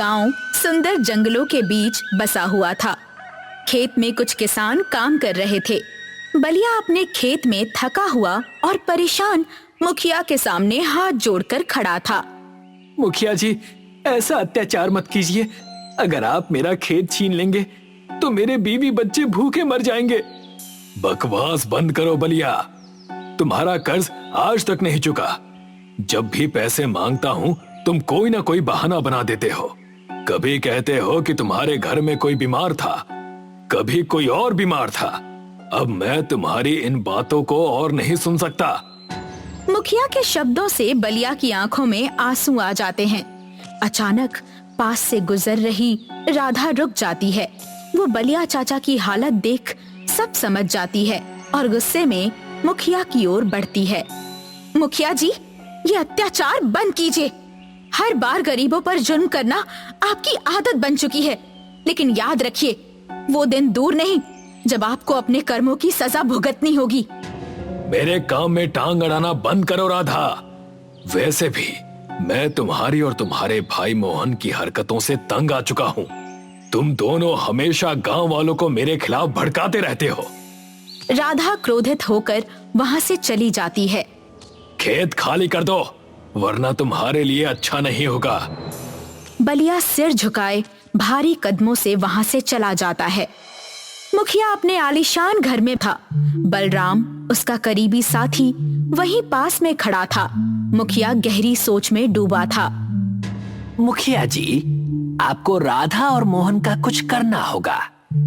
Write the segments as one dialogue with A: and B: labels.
A: गांव सुंदर जंगलों के बीच बसा हुआ था। खेत में कुछ किसान काम कर रहे थे। बलिया अपने खेत में थका हुआ और परेशान मुखिया के सामने हाथ जोड़कर खड़ा था।
B: मुखिया जी, ऐसा अत्याचार मत कीजिए। अगर आप मेरा खेत छीन लेंगे तो मेरे बीवी बच्चे भूखे मर जाएंगे। बकवास बंद करो बलिया, तुम्हारा कर्ज आज तक नहीं चुका। जब भी पैसे मांगता हूँ तुम कोई ना कोई बहाना बना देते हो। कभी कहते हो कि तुम्हारे घर में कोई बीमार था, कभी कोई और बीमार था। अब मैं तुम्हारी इन बातों को और नहीं सुन सकता।
A: मुखिया के शब्दों से बलिया की आंखों में आंसू आ जाते हैं। अचानक पास से गुजर रही राधा रुक जाती है। वो बलिया चाचा की हालत देख सब समझ जाती है और गुस्से में मुखिया की ओर बढ़ती है। मुखिया जी, ये अत्याचार बंद कीजिए। हर बार गरीबों पर जुल्म करना आपकी आदत बन चुकी है। लेकिन याद रखिए, वो दिन दूर नहीं जब आपको अपने कर्मों की सजा भुगतनी होगी।
B: मेरे काम में टांग अड़ाना बंद करो राधा। वैसे भी मैं तुम्हारी और तुम्हारे भाई मोहन की हरकतों से तंग आ चुका हूँ। तुम दोनों हमेशा गांव वालों को मेरे खिलाफ भड़काते रहते हो।
A: राधा क्रोधित होकर वहाँ से चली जाती है।
B: खेत खाली कर दो, वरना तुम्हारे लिए अच्छा नहीं होगा।
A: बलिया सिर झुकाए भारी कदमों से वहाँ से चला जाता है। मुखिया अपने आलीशान घर में था। बलराम, उसका करीबी साथी, वहीं पास में खड़ा था। मुखिया गहरी सोच में डूबा था।
C: मुखिया जी, आपको राधा और मोहन का कुछ करना होगा।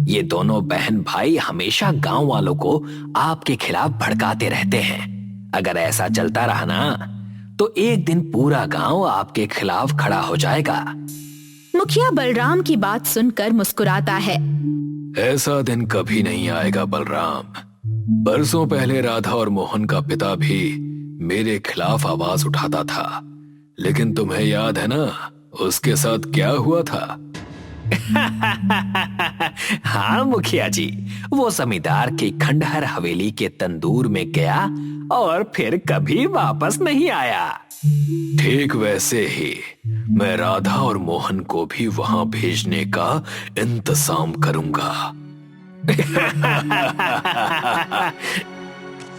C: ये दोनों बहन भाई हमेशा गांव वालों को आपके खिलाफ भड़काते रहते हैं। अगर ऐसा चलता रहा ना तो एक दिन पूरा गांव आपके खिलाफ खड़ा हो जाएगा।
A: मुखिया बलराम की बात सुनकर मुस्कुराता है।
B: ऐसा दिन कभी नहीं आएगा बलराम। बरसों पहले राधा और मोहन का पिता भी मेरे खिलाफ आवाज उठाता था, लेकिन तुम्हें याद है ना उसके साथ क्या हुआ था?
C: हाँ मुखिया जी, वो जमींदार की खंडहर हवेली के तंदूर में गया और फिर कभी वापस नहीं आया।
B: ठीक वैसे ही मैं राधा और मोहन को भी वहां भेजने का इंतजाम करूंगा।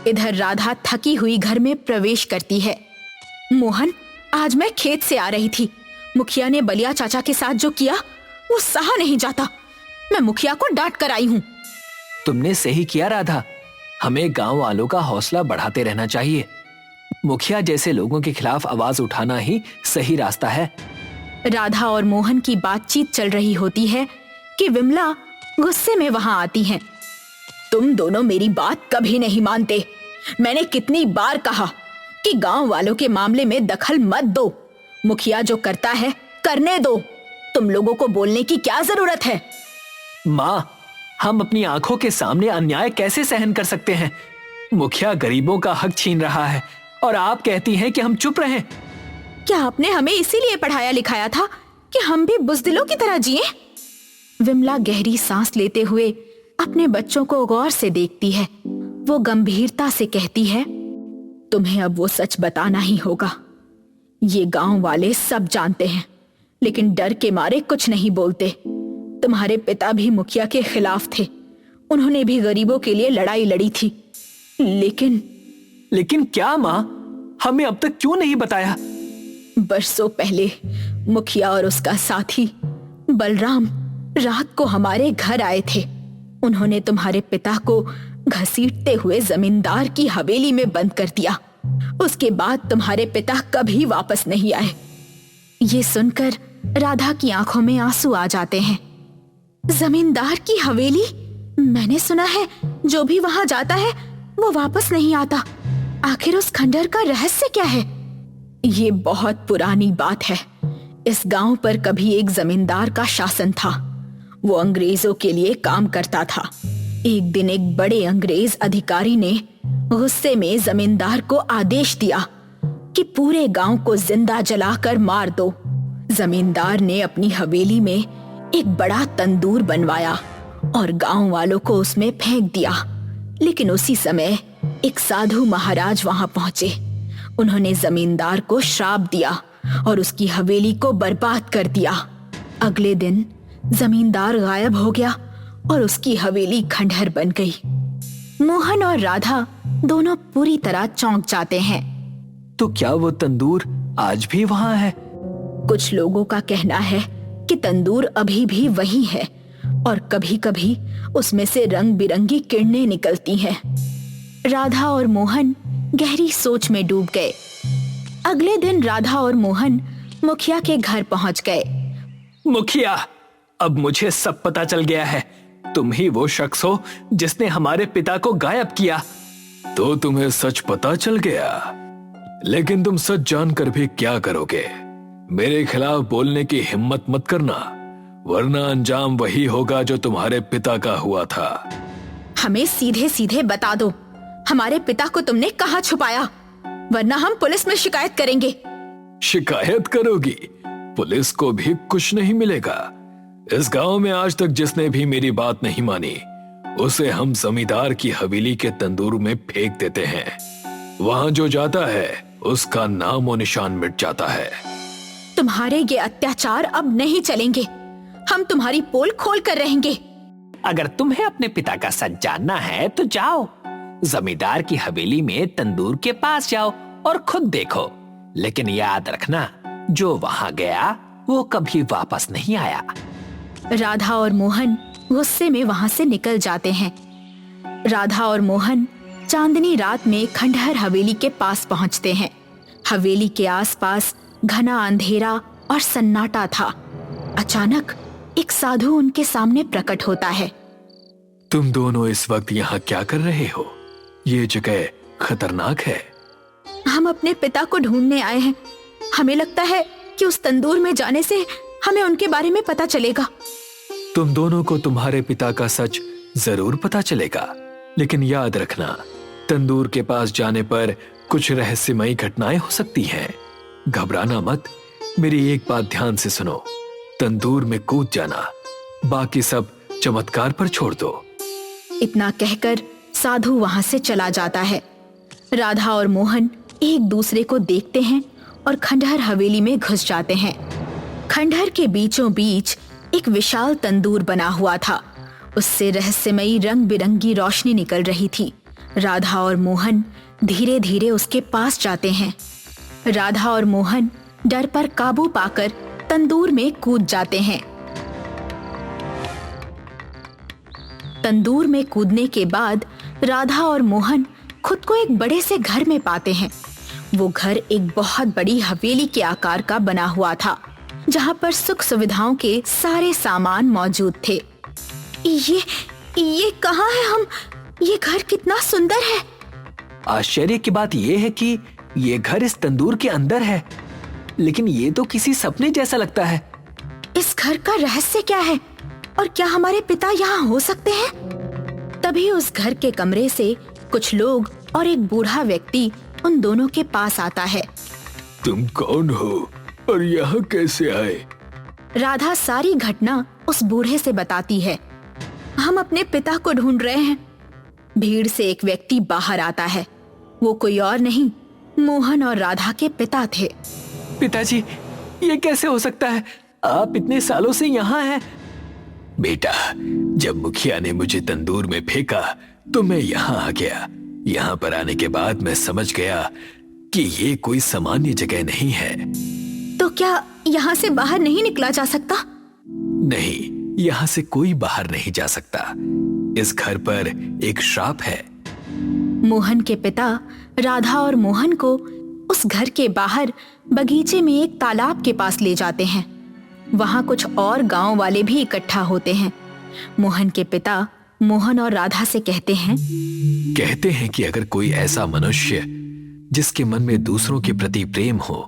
A: इधर राधा थकी हुई घर में प्रवेश करती है। मोहन, आज मैं खेत से आ रही थी। मुखिया ने बलिया चाचा के साथ जो किया वो सहा नहीं जाता। मैं मुखिया को डांट कर आई हूँ।
C: तुमने सही किया राधा। हमें गांव वालों का हौसला बढ़ाते रहना चाहिए। मुखिया जैसे लोगों के खिलाफ आवाज उठाना ही सही रास्ता है।
A: राधा और मोहन की बातचीत चल रही होती है कि विमला गुस्से में वहां आती हैं। तुम दोनों मेरी बात कभी नहीं मानते। मैंने कितनी बार कहा कि गांव वालों के मामले में दखल मत दो। मुखिया जो करता है करने दो। तुम लोगों को बोलने की क्या जरूरत है?
C: माँ, हम अपनी आंखों के सामने अन्याय कैसे सहन कर सकते हैं? मुखिया गरीबों का हक छीन रहा है और आप कहती हैं कि हम चुप रहें।
A: क्या आपने हमें इसीलिए पढ़ाया लिखाया था कि हम भी बुज़दिलों की तरह जिएं? विमला गहरी सांस लेते हुए अपने बच्चों को गौर से देखती है। वो गंभीरता से कहती है, तुम्हें अब वो सच बताना ही होगा। ये गांव वाले सब जानते हैं, लेकिन डर के मारे कुछ नहीं बोलते। तुम्हारे पिता भी मुखिया के खिलाफ थे। उन्होंने भी गरीबों के लिए लड़ाई लड़ी थी।
C: लेकिन क्या माँ? हमें अब तक क्यों नहीं बताया?
A: बरसों पहले मुखिया और उसका साथी बलराम रात को हमारे घर आए थे। उन्होंने तुम्हारे पिता को घसीटते हुए जमींदार की हवेली में बंद कर दिया। उसके बाद तुम्हारे पिता कभी वापस नहीं आए। ये सुनकर राधा की आंखों में आंसू आ जाते हैं। जमींदार की हवेली? मैंने सुना है जो भी वहां जाता है वो वापस नहीं आता। आखिर उस खंडहर का रहस्य क्या है? ये बहुत पुरानी बात है। इस गांव पर कभी एक जमींदार का शासन था। वो अंग्रेजों के लिए काम करता था। एक दिन एक बड़े अंग्रेज अधिकारी ने गुस्से में जमींदार को आदेश दिया कि पूरे गांव को जिंदा जलाकर मार दो। जमींदार ने अपनी हवेली में एक बड़ा तंदूर बनवाया और गांव वालों को उसमें फेंक दिया। लेकिन उसी समय एक साधु महाराज वहां पहुंचे। उन्होंने जमींदार को श्राप दिया और उसकी हवेली को बर्बाद कर दिया। अगले दिन जमींदार गायब हो गया और उसकी हवेली खंडहर बन गई। मोहन और राधा दोनों पूरी तरह चौंक जाते हैं।
C: तो क्या वो तंदूर आज भी वहां है?
A: कुछ लोगों का कहना है कि तंदूर अभी भी वही है और कभी-कभी उसमें से रंग बिरंगी किरणें निकलती हैं। राधा और मोहन गहरी सोच में डूब गए। अगले दिन राधा और मोहन मुखिया के घर पहुंच गए।
B: मुखिया, अब मुझे सब पता चल गया है। तुम ही वो शख्स हो जिसने हमारे पिता को गायब किया। तो तुम्हें सच पता चल गया, लेकिन तुम सच जानकर भी क्या करोगे? मेरे खिलाफ बोलने की हिम्मत मत करना, वरना अंजाम वही होगा जो तुम्हारे पिता का हुआ था।
A: हमें सीधे सीधे बता दो, हमारे पिता को तुमने कहाँ छुपाया, वरना हम पुलिस में शिकायत करेंगे।
B: शिकायत करोगी? पुलिस को भी कुछ नहीं मिलेगा। इस गांव में आज तक जिसने भी मेरी बात नहीं मानी, उसे हम जमींदार की हवेली के तंदूर में फेंक देते हैं। वहां जो जाता है उसका नामो निशान मिट जाता है।
A: तुम्हारे ये अत्याचार अब नहीं चलेंगे। हम तुम्हारी पोल खोल कर रहेंगे।
C: अगर तुम्हें अपने पिता का सच जानना है तो जाओ, जमींदार की हवेली में तंदूर के पास जाओ और खुद देखो। लेकिन याद रखना, जो वहां गया वो कभी वापस नहीं आया।
A: राधा और मोहन गुस्से में वहां से निकल जाते हैं। राधा और मोहन चांदनी रात में खंडहर हवेली के पास पहुंचते हैं। हवेली के आसपास घना अंधेरा और सन्नाटा था। अचानक एक साधु उनके सामने प्रकट होता है।
B: तुम दोनों इस वक्त यहाँ क्या कर रहे हो? ये जगह खतरनाक है।
A: हम अपने पिता को ढूंढने आए हैं। हमें लगता है कि उस तंदूर में जाने से हमें उनके बारे में पता चलेगा।
B: तुम दोनों को तुम्हारे पिता का सच जरूर पता चलेगा, लेकिन याद रखना, तंदूर के पास जाने पर कुछ रहस्यमयी घटनाएं हो सकती हैं। घबराना मत, मेरी एक बात ध्यान से सुनो। तंदूर में कूद जाना, बाकी सब चमत्कार पर छोड़ दो।
A: इतना कहकर साधु वहां से चला जाता है। राधा और मोहन एक दूसरे को देखते हैं और खंडहर हवेली में घुस जाते हैं। खंडहर के बीचों बीच एक विशाल तंदूर बना हुआ था। उससे रहस्यमयी रंग बिरंगी रोशनी निकल रही थी। राधा और मोहन धीरे धीरे उसके पास जाते हैं। राधा और मोहन डर पर काबू पाकर तंदूर में कूद जाते हैं। तंदूर में कूदने के बाद राधा और मोहन खुद को एक बड़े से घर में पाते हैं। वो घर एक बहुत बड़ी हवेली के आकार का बना हुआ था, जहाँ पर सुख सुविधाओं के सारे सामान मौजूद थे। ये कहाँ है हम? ये घर कितना सुंदर है।
C: आश्चर्य की बात यह है कि ये घर इस तंदूर के अंदर है, लेकिन ये तो किसी सपने जैसा लगता है।
A: इस घर का रहस्य क्या है और क्या हमारे पिता यहाँ हो सकते हैं? तभी उस घर के कमरे से कुछ लोग और एक बूढ़ा व्यक्ति उन दोनों के पास आता है।
B: तुम कौन हो और यहाँ कैसे आए?
A: राधा सारी घटना उस बूढ़े से बताती है। हम अपने पिता को ढूंढ रहे हैं। भीड़ से एक व्यक्ति बाहर आता है। वो कोई और नहीं, मोहन और राधा के पिता थे।
B: पिताजी, ये कैसे हो सकता है? आप इतने सालों से यहाँ हैं। बेटा, जब मुखिया ने मुझे तंदूर में फेंका तो मैं यहाँ आ गया। यहाँ पर आने के बाद मैं समझ गया कि ये कोई सामान्य जगह नहीं है।
A: तो क्या यहाँ से बाहर नहीं निकला जा सकता?
B: नहीं, यहाँ से कोई बाहर नहीं जा सकता। इस घर पर एक श्राप है।
A: मोहन के पिता राधा और मोहन को उस घर के बाहर बगीचे में एक तालाब के पास ले जाते हैं। वहां कुछ और गांव वाले भी इकट्ठा होते हैं। मोहन के पिता मोहन और राधा से कहते हैं
B: कि अगर कोई ऐसा मनुष्य जिसके मन में दूसरों के प्रति प्रेम हो,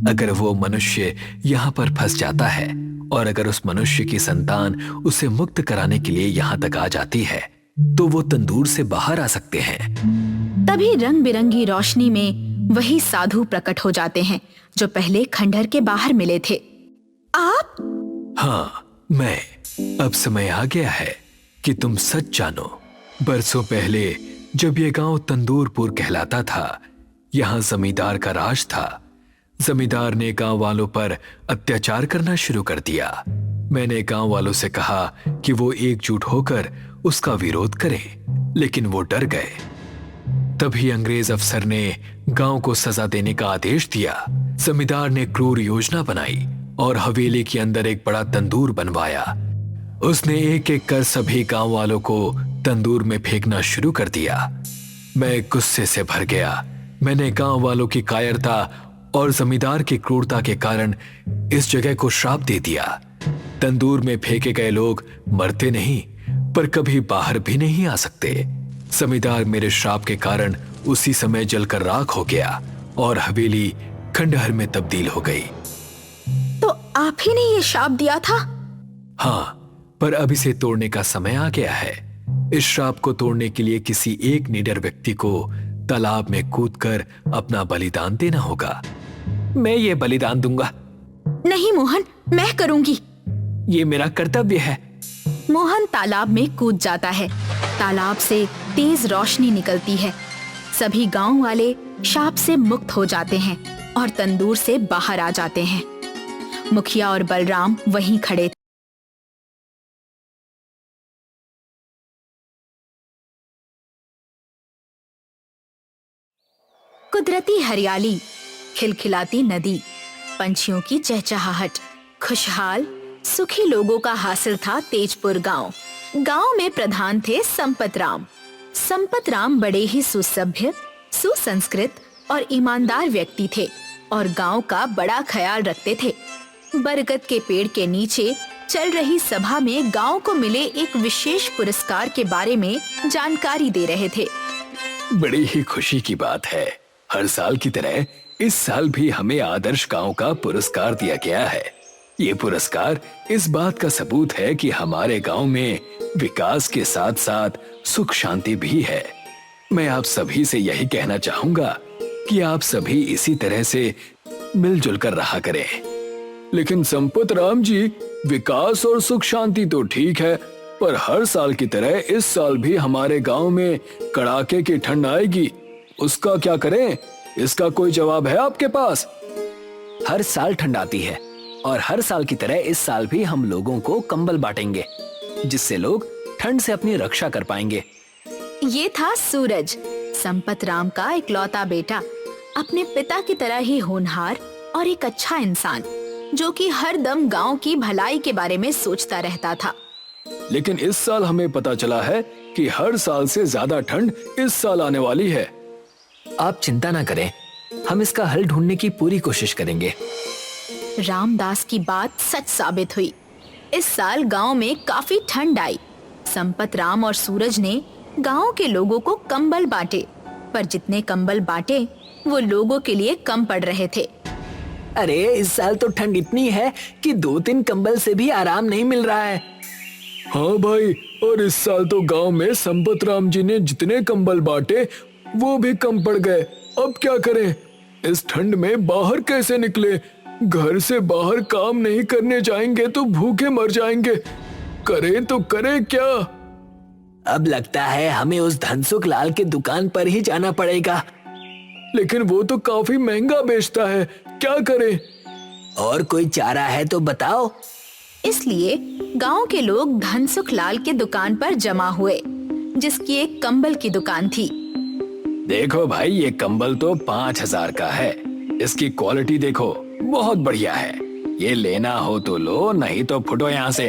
B: अगर वो मनुष्य यहाँ पर फंस जाता है और अगर उस मनुष्य की संतान उसे मुक्त कराने के लिए यहाँ तक आ जाती है, तो वो तंदूर से बाहर आ सकते हैं।
A: तभी रंग बिरंगी रोशनी में वही साधु प्रकट हो जाते हैं जो पहले खंडहर के बाहर मिले थे। आप?
B: हाँ, मैं। अब समय आ गया है कि तुम सच जानो। बरसों पहले जब ये गांव तंदूरपुर कहलाता था, यहाँ जमींदार का राज था। जमींदार ने गांव वालों पर अत्याचार करना शुरू कर दिया। मैंने गांव वालों से कहा कि वो एकजुट होकर उसका विरोध करें, लेकिन वो डर गए। तभी अंग्रेज अफसर ने गांव को सजा देने का आदेश दिया। जमींदार ने क्रूर योजना बनाई और हवेली के अंदर एक बड़ा तंदूर बनवाया। उसने एक एक कर सभी गांव वालों को तंदूर में फेंकना शुरू कर दिया। मैं गुस्से से भर गया। मैंने गांव वालों की कायरता और जमींदार की क्रूरता के कारण इस जगह को श्राप दे दिया। तंदूर में फेंके गए लोग मरते नहीं, पर कभी बाहर भी नहीं आ सकते। जमींदार मेरे श्राप के कारण उसी समय जलकर राख हो गया और हवेली खंडहर में तब्दील हो गई।
A: तो आप ही ने ये श्राप दिया था?
B: हाँ, पर अब इसे तोड़ने का समय आ गया है। इस श्राप को तोड़ने के लिए किसी एक निडर व्यक्ति को तालाब में कूदकर अपना बलिदान देना होगा।
C: मैं ये बलिदान दूंगा।
A: नहीं मोहन, मैं करूंगी।
C: ये मेरा कर्तव्य है।
A: मोहन तालाब में कूद जाता है। तालाब से तेज रोशनी निकलती है। सभी गांव वाले शाप से मुक्त हो जाते हैं और तंदूर से बाहर आ जाते हैं। मुखिया और बलराम वहीं खड़े थे। कुदरती हरियाली, खिलखिलाती नदी, पंछियों की चहचहाहट, खुशहाल सुखी लोगों का हासिल था तेजपुर गांव। गांव में प्रधान थे संपत राम। संपत राम बड़े ही सुसभ्य, सुसंस्कृत और ईमानदार व्यक्ति थे और गांव का बड़ा ख्याल रखते थे। बरगद के पेड़ के नीचे चल रही सभा में गांव को मिले एक विशेष पुरस्कार के बारे में जानकारी दे रहे थे।
B: बड़ी ही खुशी की बात है, हर साल की तरह इस साल भी हमें आदर्श गांव का पुरस्कार दिया गया है। ये पुरस्कार इस बात का सबूत है कि हमारे गांव में विकास के साथ साथ सुख शांति भी है। मैं आप सभी से यही कहना चाहूंगा कि आप सभी इसी तरह से मिलजुल कर रहा करें। लेकिन संपत राम जी, विकास और सुख शांति तो ठीक है, पर हर साल की तरह इस साल भी हमारे गांव में कड़ाके की ठंड आएगी, उसका क्या करें? इसका कोई जवाब है आपके पास?
C: हर साल ठंड आती है और हर साल की तरह इस साल भी हम लोगों को कंबल बांटेंगे, जिससे लोग ठंड से अपनी रक्षा कर पाएंगे।
A: ये था सूरज, संपत राम का इकलौता बेटा, अपने पिता की तरह ही होनहार और एक अच्छा इंसान, जो कि हर दम गांव की भलाई के बारे में सोचता रहता था।
B: लेकिन इस साल हमें पता चला है कि हर साल से ज्यादा ठंड इस साल आने वाली है।
C: आप चिंता ना करें, हम इसका हल ढूंढने की पूरी कोशिश करेंगे।
A: रामदास की बात सच साबित हुई। इस साल गांव में काफी ठंड आई। संपत राम और सूरज ने गांव के लोगों को कंबल बांटे, पर जितने कंबल बांटे वो लोगों के लिए कम पड़ रहे थे।
C: अरे इस साल तो ठंड इतनी है कि 2-3 कंबल से भी आराम नहीं मिल रहा है।
B: हाँ भाई, और इस साल तो गांव में संपत राम जी ने जितने कंबल बांटे वो भी कम पड़ गए। अब क्या करें? इस ठंड में बाहर कैसे निकले? घर से बाहर काम नहीं करने जाएंगे तो भूखे मर जाएंगे। करें तो करें क्या?
C: अब लगता है हमें उस धनसुख लाल के दुकान पर ही जाना पड़ेगा।
B: लेकिन वो तो काफी महंगा बेचता है, क्या करें?
C: और कोई चारा है तो बताओ।
A: इसलिए गांव के लोग धनसुख लाल के दुकान पर जमा हुए, जिसकी एक कंबल की दुकान थी।
B: देखो भाई, ये कंबल तो 5000 का है। इसकी क्वालिटी देखो, बहुत बढ़िया है। ये लेना हो तो लो, नहीं तो फुटो यहाँ से।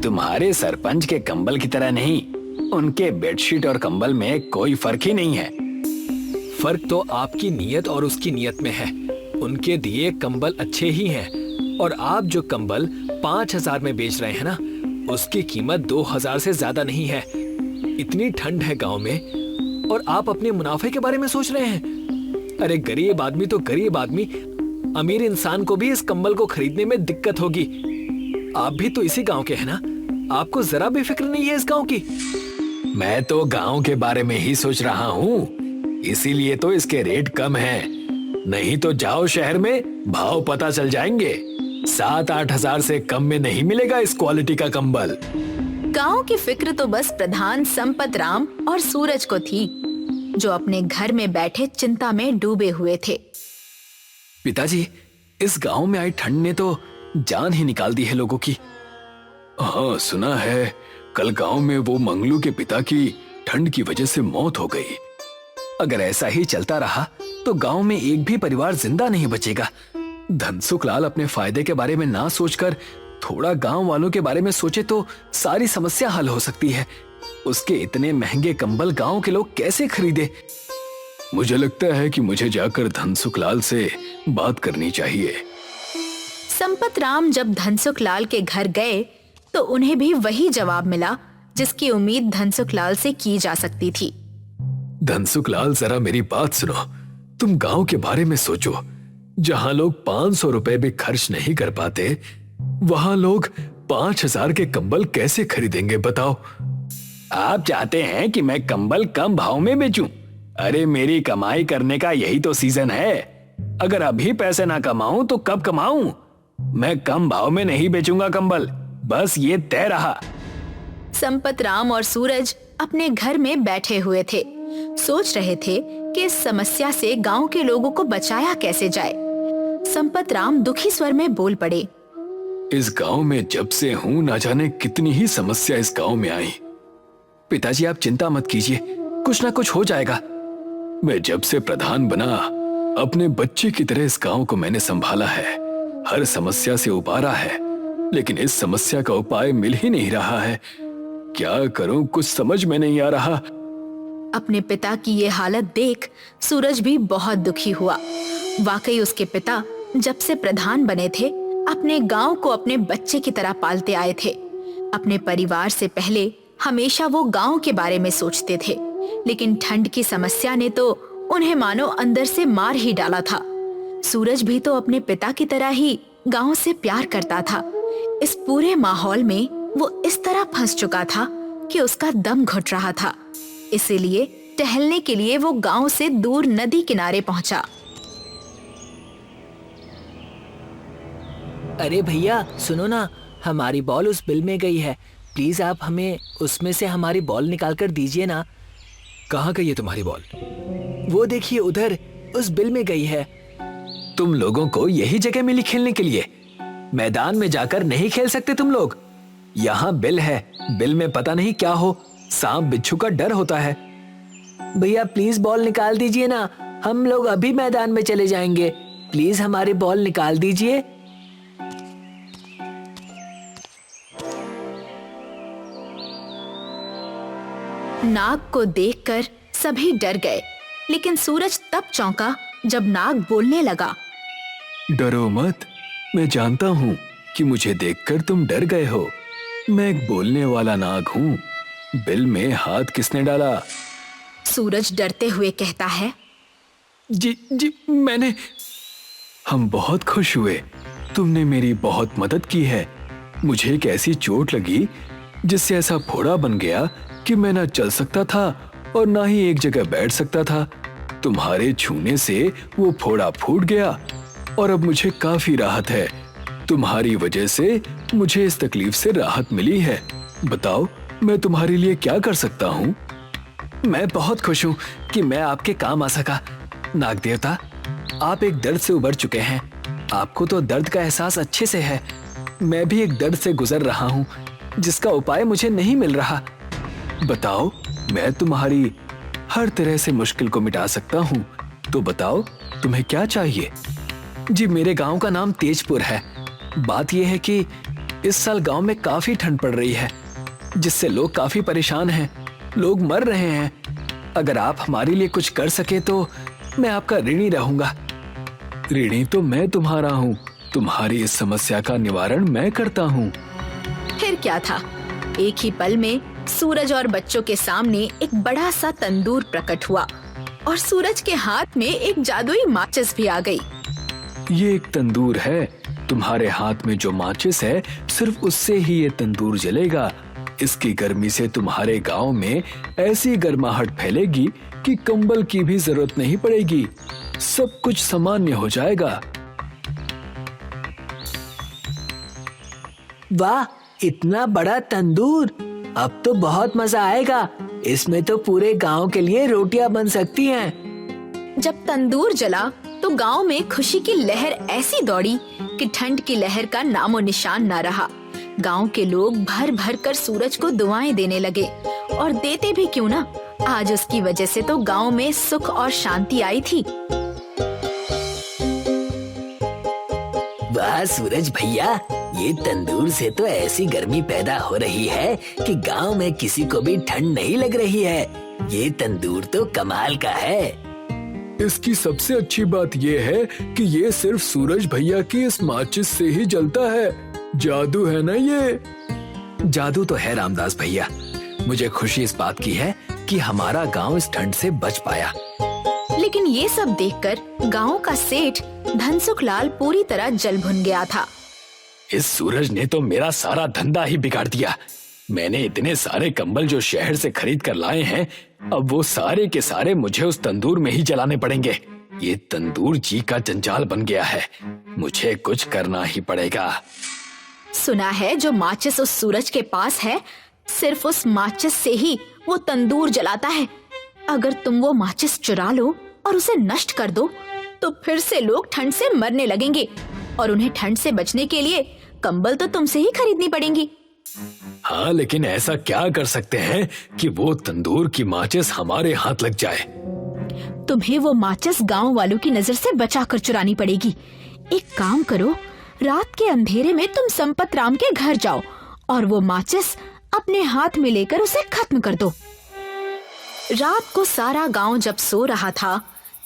B: तुम्हारे सरपंच के कंबल की तरह नहीं, उनके बेडशीट और कंबल में कोई फर्क ही नहीं है।
C: फर्क तो आपकी नीयत और उसकी नीयत में है। उनके दिए कंबल अच्छे ही हैं, और आप जो कंबल 5000 में बेच रहे हैं ना, उसकी कीमत 2000 से ज्यादा नहीं है। इतनी ठंड है गांव में और आप अपने मुनाफे के बारे में सोच रहे हैं। अरे गरीब आदमी तो गरीब आदमी, अमीर इंसान को भी इस कंबल को खरीदने में दिक्कत होगी। आप भी तो इसी गांव के हैं ना, आपको जरा भी फिक्र नहीं है इस गांव की?
B: मैं तो गांव के बारे में ही सोच रहा हूँ, इसीलिए तो इसके रेट कम हैं। नहीं तो जाओ शहर में, भाव पता चल जाएंगे। 7-8 हजार से कम में नहीं मिलेगा इस क्वालिटी का कंबल।
A: गांव की फिक्र तो बस प्रधान संपत राम और सूरज को थी, जो अपने घर में बैठे चिंता में डूबे हुए थे।
B: पिताजी, इस गांव में आई ठंड ने तो जान ही निकाल दी है लोगों की। हाँ सुना है, कल गांव में वो मंगलू के पिता की ठंड की वजह से मौत हो गई।
C: अगर ऐसा ही चलता रहा तो गांव में एक भी परिवार जिंदा नहीं बचेगा।
B: धनसुख लाल अपने फायदे के बारे में ना सोचकर थोड़ा गांव वालों के बारे में सोचे तो सारी समस्या हल हो सकती है। उसके इतने महंगे कंबल गांव के लोग कैसे खरीदे? मुझे लगता है कि मुझे जाकर धनसुख लाल से बात करनी चाहिए।
A: संपत राम जब धनसुख लाल के घर गए तो उन्हें भी वही जवाब मिला जिसकी उम्मीद धनसुख लाल से की जा सकती थी।
B: धनसुख लाल, जरा मेरी बात सुनो। तुम गांव के बारे में सोचो। जहां लोग 500 रुपए भी खर्च नहीं कर पाते, वहां लोग 5000 के कंबल कैसे खरीदेंगे बताओ?
C: आप चाहते हैं कि मैं कंबल कम भाव में बेचूं? अरे मेरी कमाई करने का यही तो सीजन है। अगर अभी पैसे ना कमाऊं तो कब कमाऊं? मैं कम भाव में नहीं बेचूंगा कंबल, बस ये तय रहा।
A: संपत राम और सूरज अपने घर में बैठे हुए थे, सोच रहे थे कि इस समस्या से गांव के लोगों को बचाया कैसे जाए। संपत राम दुखी स्वर में बोल पड़े।
B: इस गांव में जब से हूं, ना जाने कितनी ही समस्या इस गांव में आई।
C: पिताजी आप चिंता मत कीजिए, कुछ ना कुछ हो जाएगा।
B: मैं जब से प्रधान बना, अपने बच्चे की तरह इस गांव को मैंने संभाला है, हर समस्या से उबारा है, लेकिन इस समस्या का उपाय मिल ही नहीं रहा है। क्या करूं, कुछ समझ में नहीं आ रहा।
A: अपने पिता की ये हालत देख सूरज भी बहुत दुखी हुआ। वाकई उसके पिता जब से प्रधान बने थे, अपने गांव को अपने बच्चे की तरह पालते आए थे। अपने परिवार से पहले हमेशा वो गांव के बारे में सोचते थे, लेकिन ठंड की समस्या ने तो उन्हें मानो अंदर से मार ही डाला था। सूरज भी तो अपने पिता की तरह ही गांव से प्यार करता था। इस पूरे माहौल में वो इस तरह फंस चुका था कि उसका दम घुट रहा था। इसीलिए टहलने के लिए वो गांव से दूर नदी किनारे पहुंचा।
D: अरे भैया सुनो ना, हमारी बॉल उस बिल में गई है। प्लीज आप हमें उसमें से हमारी बॉल निकाल कर दीजिए ना।
C: कहाँ गई है तुम्हारी बॉल?
D: वो देखिए उधर, उस बिल में गई है।
C: तुम लोगों को यही जगह मिली खेलने के लिए? मैदान में जाकर नहीं खेल सकते तुम लोग? यहाँ बिल है, बिल में पता नहीं क्या हो, सांप बिच्छू का डर होता है।
D: भैया प्लीज बॉल निकाल दीजिए ना, हम लोग अभी मैदान में चले जाएंगे। प्लीज हमारी बॉल निकाल दीजिए।
A: नाग को देखकर सभी डर गए, लेकिन सूरज तब चौंका जब नाग बोलने लगा।
B: डरो मत, मैं जानता हूँ कि मुझे देखकर तुम डर गए हो। मैं एक बोलने वाला नाग हूँ। बिल में हाथ किसने डाला?
A: सूरज डरते हुए कहता है।
B: जी मैंने। हम बहुत खुश हुए, तुमने मेरी बहुत मदद की है। मुझे एक ऐसी चोट लगी जिससे ऐसा फोड़ा बन गया कि मैं ना चल सकता था और ना ही एक जगह बैठ सकता था। तुम्हारे छूने से वो फोड़ा फूट गया और अब मुझे काफी राहत है। तुम्हारी वजह से मुझे इस तकलीफ से राहत मिली है। बताओ मैं तुम्हारे लिए क्या कर सकता हूँ?
C: मैं बहुत खुश हूँ कि मैं आपके काम आ सका। नाग देवता, आप एक दर्द से उबर चुके हैं। आपको तो दर्द का एहसास अच्छे से है। मैं भी एक दर्द से गुजर रहा हूँ जिसका उपाय मुझे नहीं मिल रहा।
B: बताओ, मैं तुम्हारी हर तरह से मुश्किल को मिटा सकता हूँ। तो बताओ तुम्हें क्या चाहिए?
C: जी मेरे गांव का नाम तेजपुर है। बात यह है कि इस साल गांव में काफी ठंड पड़ रही है, जिससे लोग काफी परेशान हैं। लोग मर रहे हैं। अगर आप हमारे लिए कुछ कर सके तो मैं आपका ऋणी रहूंगा।
B: ऋणी तो मैं तुम्हारा हूँ। तुम्हारी इस समस्या का निवारण मैं करता हूँ।
A: फिर क्या था, एक ही पल में सूरज और बच्चों के सामने एक बड़ा सा तंदूर प्रकट हुआ और सूरज के हाथ में एक जादुई माचिस भी आ गई।
B: ये एक तंदूर है। तुम्हारे हाथ में जो माचिस है, सिर्फ उससे ही ये तंदूर जलेगा। इसकी गर्मी से तुम्हारे गांव में ऐसी गर्माहट फैलेगी कि कंबल की भी जरूरत नहीं पड़ेगी। सब कुछ सामान्य हो जाएगा।
D: वाह, इतना बड़ा तंदूर! अब तो बहुत मजा आएगा। इसमें तो पूरे गांव के लिए रोटियां बन सकती हैं।
A: जब तंदूर जला तो गांव में खुशी की लहर ऐसी दौड़ी कि ठंड की लहर का नामो निशान न रहा। गांव के लोग भर भर कर सूरज को दुआएं देने लगे, और देते भी क्यों ना, आज उसकी वजह से तो गांव में सुख और शांति आई थी।
D: वाह सूरज भैया, ये तंदूर से तो ऐसी गर्मी पैदा हो रही है कि गांव में किसी को भी ठंड नहीं लग रही है। ये तंदूर तो कमाल का है।
B: इसकी सबसे अच्छी बात ये है कि ये सिर्फ सूरज भैया की इस माचिस से ही जलता है। जादू है ना ये।
C: जादू तो है रामदास भैया। मुझे खुशी इस बात की है कि हमारा गांव इस ठंड से बच पाया।
A: लेकिन ये सब देखकर गांव का सेठ धनसुख लाल पूरी तरह जल भुन गया था।
C: इस सूरज ने तो मेरा सारा धंधा ही बिगाड़ दिया। मैंने इतने सारे कंबल जो शहर से खरीद कर लाए हैं, अब वो सारे के सारे मुझे उस तंदूर में ही जलाने पड़ेंगे। ये तंदूर जी का जंजाल बन गया है। मुझे कुछ करना ही पड़ेगा।
A: सुना है जो माचिस उस सूरज के पास है, सिर्फ उस माचिस से ही वो तंदूर जलाता है। अगर तुम वो माचिस चुरा लो और उसे नष्ट कर दो, तो फिर से लोग ठंड से मरने लगेंगे, और उन्हें ठंड से बचने के लिए कंबल तो तुमसे ही खरीदनी पड़ेंगी।
C: हाँ, लेकिन ऐसा क्या कर सकते हैं कि वो तंदूर की माचिस हमारे हाथ लग जाए?
A: तुम्हें वो माचिस गांव वालों की नजर से बचाकर चुरानी पड़ेगी। एक काम करो, रात के अंधेरे में तुम संपत राम के घर जाओ और वो माचिस अपने हाथ में लेकर उसे खत्म कर दो। रात को सारा गांव जब सो रहा था,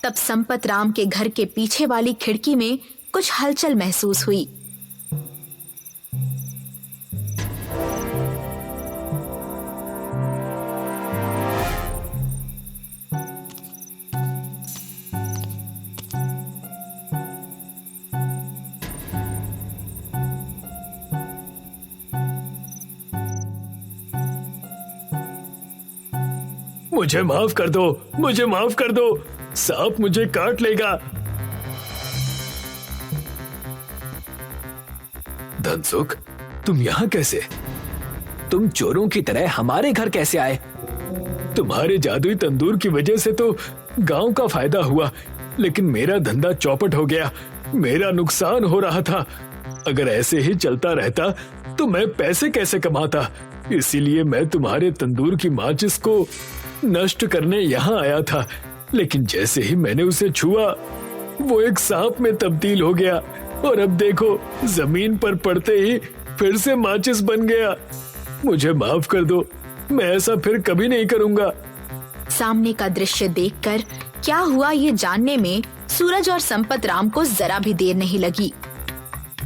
A: तब संपत राम के घर के पीछे वाली खिड़की में कुछ हलचल महसूस हुई।
B: मुझे माफ कर दो, मुझे माफ कर दो, सांप मुझे काट लेगा।
C: धनसुख, तुम यहाँ कैसे? तुम चोरों की तरह हमारे घर कैसे आए?
B: तुम्हारे जादुई तंदूर की वजह से तो गांव का फायदा हुआ, लेकिन मेरा धंधा चौपट हो गया। मेरा नुकसान हो रहा था। अगर ऐसे ही चलता रहता तो मैं पैसे कैसे कमाता? इसीलिए मैं तुम्हारे तंदूर की माचिस को नष्ट करने यहाँ आया था। लेकिन जैसे ही मैंने उसे छुआ, वो एक सांप में तब्दील हो गया, और अब देखो जमीन पर पड़ते ही फिर से माचिस बन गया। मुझे माफ कर दो, मैं ऐसा फिर कभी नहीं करूंगा।
A: सामने का दृश्य देखकर क्या हुआ ये जानने में सूरज और संपत राम को जरा भी देर नहीं लगी।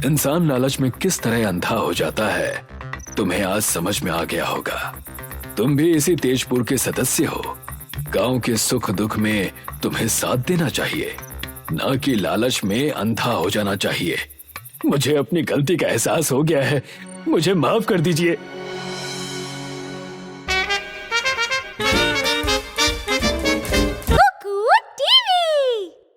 C: इंसान लालच में किस तरह अंधा हो जाता है, तुम्हें आज समझ में आ गया होगा। तुम भी इसी तेजपुर के सदस्य हो। गांव के सुख दुख में तुम्हें साथ देना चाहिए, ना कि लालच में अंधा हो जाना चाहिए।
B: मुझे अपनी गलती का एहसास हो गया है, मुझे माफ कर दीजिए।